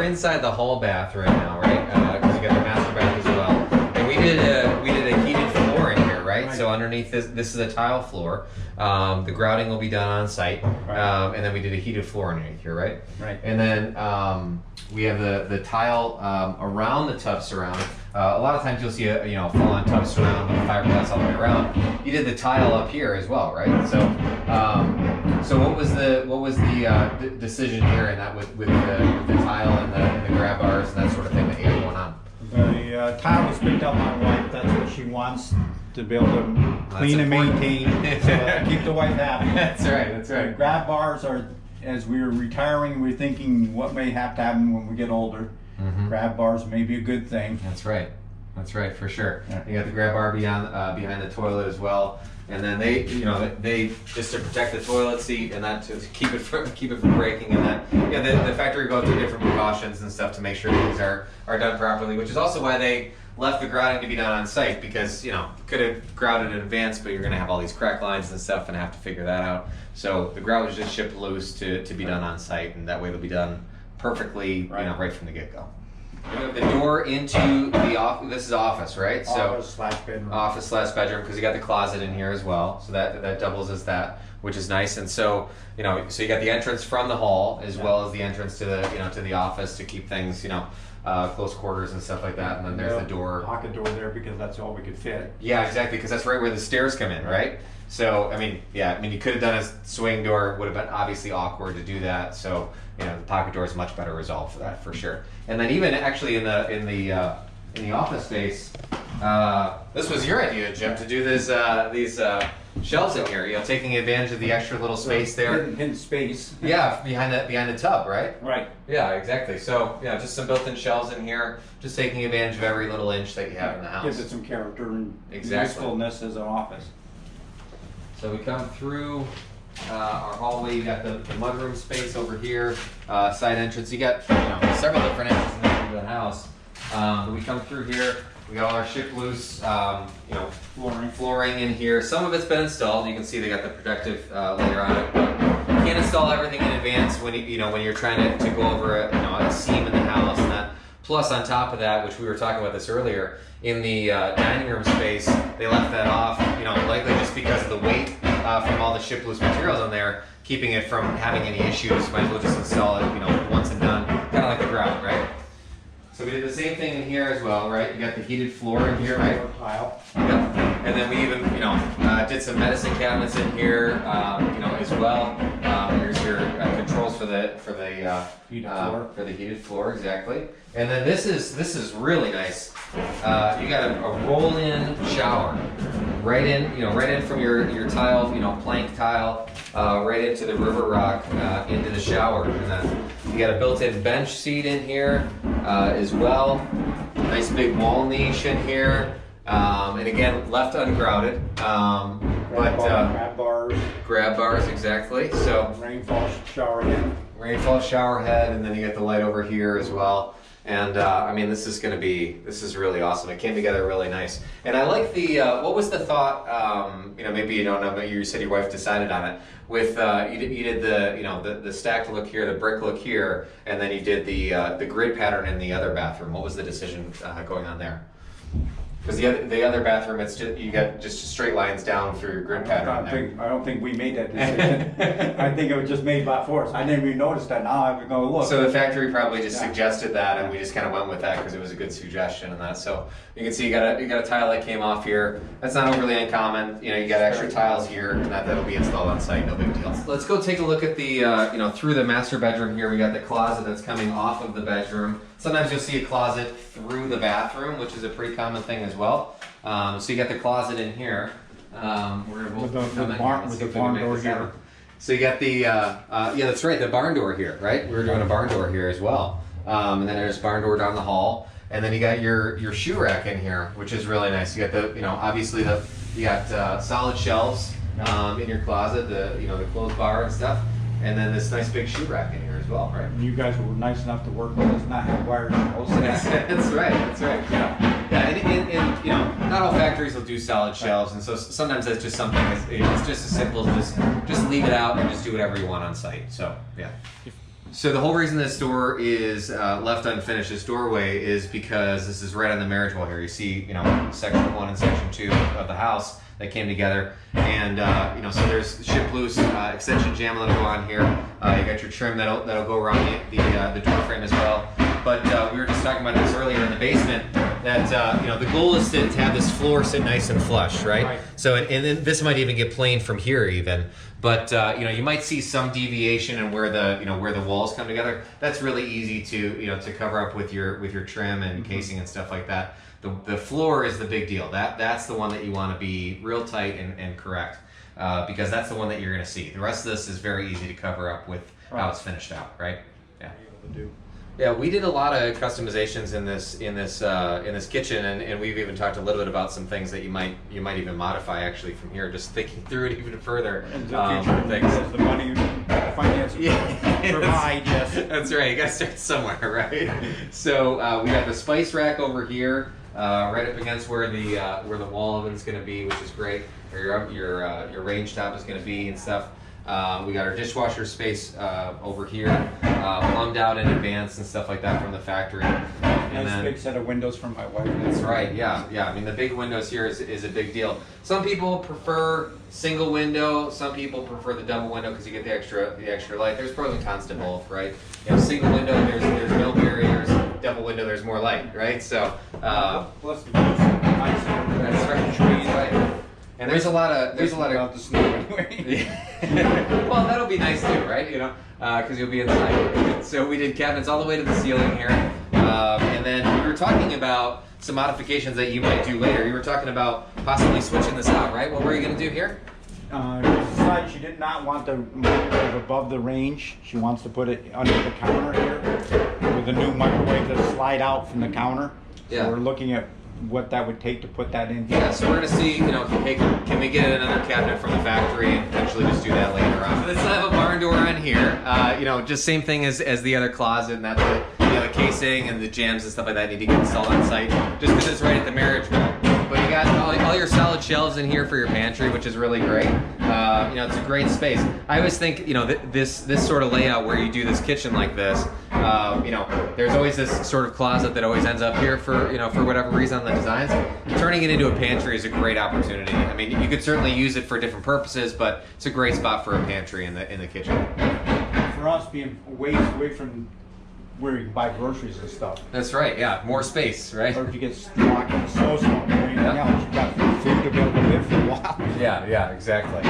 inside the hall bath right now, right? Because you got the master bath as well. And we did a heated floor in here, right? So underneath this is a tile floor. The grouting will be done on site, and then we did a heated floor underneath here, right? Right. And then we have the tile around the tub surround. A lot of times you'll see a full-on tub surround with fiberglass all the way around. You did the tile up here as well, right? So so what was the decision here in that with the tile and the grab bars and that sort of thing that you had going on? The tile was picked up by my wife. That's what she wants, to be able to clean and maintain, so keep the wife happy. That's right. That's right. The grab bars are, as we were retiring, we were thinking what may have to happen when we get older. Grab bars may be a good thing. That's right. That's right, for sure. Yeah. You got the grab bar behind the toilet as well, and then they just to protect the toilet seat and that to keep it from breaking, and that the factory goes through different precautions and stuff to make sure things are done properly, which is also why they left the grouting to be done on site, because could have grouted in advance, but you're going to have all these crack lines and stuff and have to figure that out. So the grout was just shipped loose to be done on site, and that way they'll be done perfectly, right from the get-go. We have the door into the office. This is office, right? Office/bedroom. Office/bedroom, because you got the closet in here as well, so that doubles as that, which is nice. And so so you got the entrance from the hall as well as the entrance to the to the office to keep things close quarters and stuff like that. And then there's the door. Pocket door there, because that's all we could fit. Yeah, exactly, because that's right where the stairs come in, right? So you could have done a swing door. It would have been obviously awkward to do that. So the pocket door is much better resolved for that, for sure. And then even actually in the office space, this was your idea, Jim, to do these shelves in here. Taking advantage of the extra little space there. Hidden space. Yeah, behind the tub, right? Right. Yeah, exactly. So just some built-in shelves in here, just taking advantage of every little inch that you have in the house. Gives it some character and usefulness as an office. So we come through our hallway. You got the mudroom space over here, side entrance. You got several different entrances into the house. But we come through here. We got all our ship loose, flooring in here. Some of it's been installed. You can see they got the protective layer on it. But you can't install everything in advance when when you're trying to go over a seam in the house and that. Plus, on top of that, which we were talking about this earlier, in the dining room space, they left that off, likely just because of the weight from all the ship loose materials on there, keeping it from having any issues. Might as well just install it, once and done, kind of like the grout, right? So we did the same thing in here as well, right? You got the heated floor in here, right? Tile. Yep. And then we even, did some medicine cabinets in here, as well. Here's your controls for the heated floor, exactly. And then this is really nice. You got a roll-in shower, right in from your tile, plank tile, right into the river rock, into the shower. And then you got a built-in bench seat in here as well. Nice big wall niche in here. And again, left ungrouted. Grab bars, exactly. So Rainfall shower head. Rainfall shower head, and then you got the light over here as well. And this is really awesome. It came together really nice. And I like the, what was the thought, maybe you don't know, but you said your wife decided on it. With, you did the stacked look here, the brick look here, and then you did the grid pattern in the other bathroom. What was the decision going on there? Because the other bathroom, it's just, you got just straight lines down through your grid pattern. I don't think we made that decision. I think it was just made by force. I didn't even notice that. Now I would go look. So the factory probably just suggested that, and we just kind of went with that because it was a good suggestion and that. So you can see you got a tile that came off here. That's not overly uncommon. You got extra tiles here, and that'll be installed on site. No big deal. Let's go take a look at the through the master bedroom here. We got the closet that's coming off of the bedroom. Sometimes you'll see a closet through the bathroom, which is a pretty common thing as well. So you got the closet in here. With the barn door here. So you got the, that's right, the barn door here, right? We're doing a barn door here as well. And then there's barn door down the hall. And then you got your shoe rack in here, which is really nice. You got the, obviously you got solid shelves in your closet, the clothes bar and stuff. And then this nice big shoe rack in here as well, right? You guys were nice enough to work with us, not have wires. That's right. Yeah, and not all factories will do solid shelves, and so sometimes that's just something. It's just as simple as just leave it out and just do whatever you want on site. So yeah. So the whole reason this door is left unfinished, this doorway, is because this is right on the marriage wall here. You see, you know, section 1 and section 2 of the house that came together, and you know, so there's ship loose extension jamb that'll go on here. You got your trim that'll go around the door frame as well. But we were just talking about this earlier in the basement, that you know, the goal is to have this floor sit nice and flush, right? So and then this might even get planed from here even. But you know, you might see some deviation in where the walls come together. That's really easy to cover up with your trim and casing and stuff like that. The floor is the big deal. That's the one that you want to be real tight and correct, because that's the one that you're going to see. The rest of this is very easy to cover up with how it's finished out, right? Yeah. Yeah, we did a lot of customizations in this kitchen, and we've even talked a little bit about some things that you might even modify actually from here, just thinking through it even further. And the future things, the money, the finances provide. Yes, that's right. You got to start somewhere, right? So we got the spice rack over here, right up against where the wall oven's going to be, which is great. Or your range top is going to be and stuff. We got our dishwasher space over here, plumbed out in advance and stuff like that from the factory. And nice big set of windows for my wife. That's right. Yeah. I mean, the big windows here is a big deal. Some people prefer single window. Some people prefer the double window because you get the extra light. There's pros and cons to both, right? You know, single window, there's no barriers. Double window, there's more light, right? So plus the nice. That's right. Trees, right. And there's a lot of the snow anyway. Well, that'll be nice too, right? You know, because you'll be inside. So we did cabinets all the way to the ceiling here, and then we were talking about some modifications that you might do later. You were talking about possibly switching this out, right? What were you going to do here? Decided she did not want the microwave above the range. She wants to put it under the counter here with a new microwave that slide out from the counter. Yeah. So we're looking at what that would take to put that in. Yeah, so we're going to see, you know, hey, can we get another cabinet from the factory and potentially just do that later on. So let's have a barn door on here. You know, just same thing as the other closet, and that's the casing and the jams and stuff like that need to get installed on site, just because it's right at the marriage wall. But you got all your solid shelves in here for your pantry, which is really great. You know, it's a great space. I always think, you know, this sort of layout where you do this kitchen like this, you know, there's always this sort of closet that always ends up here for whatever reason on the designs. Turning it into a pantry is a great opportunity. I mean, you could certainly use it for different purposes, but it's a great spot for a pantry in the kitchen. For us, being away from where you can buy groceries and stuff. That's right. Yeah, more space, right? Or if you get stuck in the snowstorm or anything else, you got food to be able to live for a while. Yeah, exactly.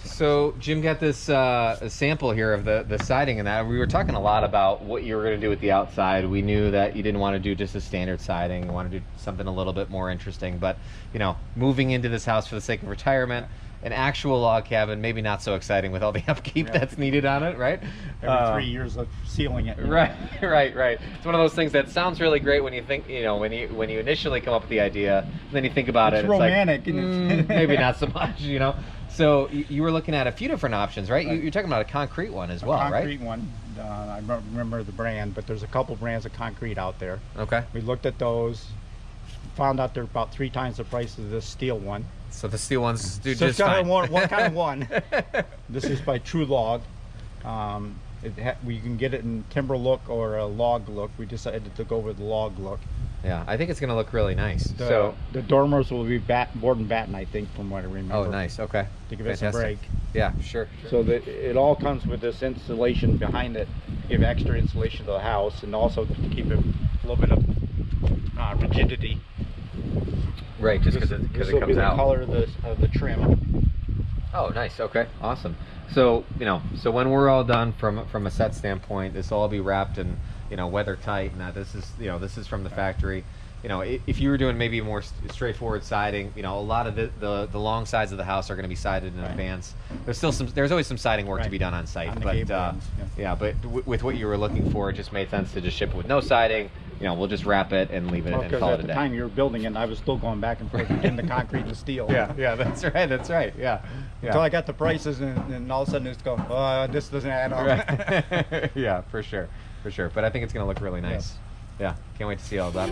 So Jim got this a sample here of the siding and that. We were talking a lot about what you were going to do with the outside. We knew that you didn't want to do just a standard siding. You want to do something a little bit more interesting. But, you know, moving into this house for the sake of retirement, an actual log cabin, maybe not so exciting with all the upkeep that's needed on it, right? Every 3 years of sealing it. Right. It's one of those things that sounds really great when you think, you know, when you initially come up with the idea, and then you think about it's it. Romantic, it's like, maybe not so much, you know. So you were looking at a few different options, right? You're talking about a concrete one as well, right? Concrete one. I don't remember the brand, but there's a couple brands of concrete out there. Okay. We looked at those, found out they're about 3 times the price of this steel one. So the steel ones do so just fine. One kind of one. This is by True Log. We can get it in timber look or a log look. We decided to go with the log look. Yeah, I think it's going to look really nice. The dormers will be board and batten, I think, from what I remember. Oh, nice. Okay. To give it some break. Yeah, sure. So it all comes with this insulation behind it, give extra insulation to the house, and also to keep it a little bit of rigidity. Right, just because it comes out. This will be the color of the trim. Oh, nice. Okay, awesome. So so when we're all done from a set standpoint, this will all be wrapped in weather tight, and this is from the factory. You know, if you were doing maybe more straightforward siding, a lot of the long sides of the house are going to be sided in advance. There's always some siding work to be done on site, but with what you were looking for, it just made sense to just ship it with no siding. We'll just wrap it and leave it and call it a day. Because at the time you were building it, I was still going back and forth between the concrete and the steel. Yeah, that's right. Yeah. Until I got the prices, and all of a sudden it's going, this doesn't add up. Right. Yeah, for sure. But I think it's going to look really nice. Yeah, can't wait to see all that.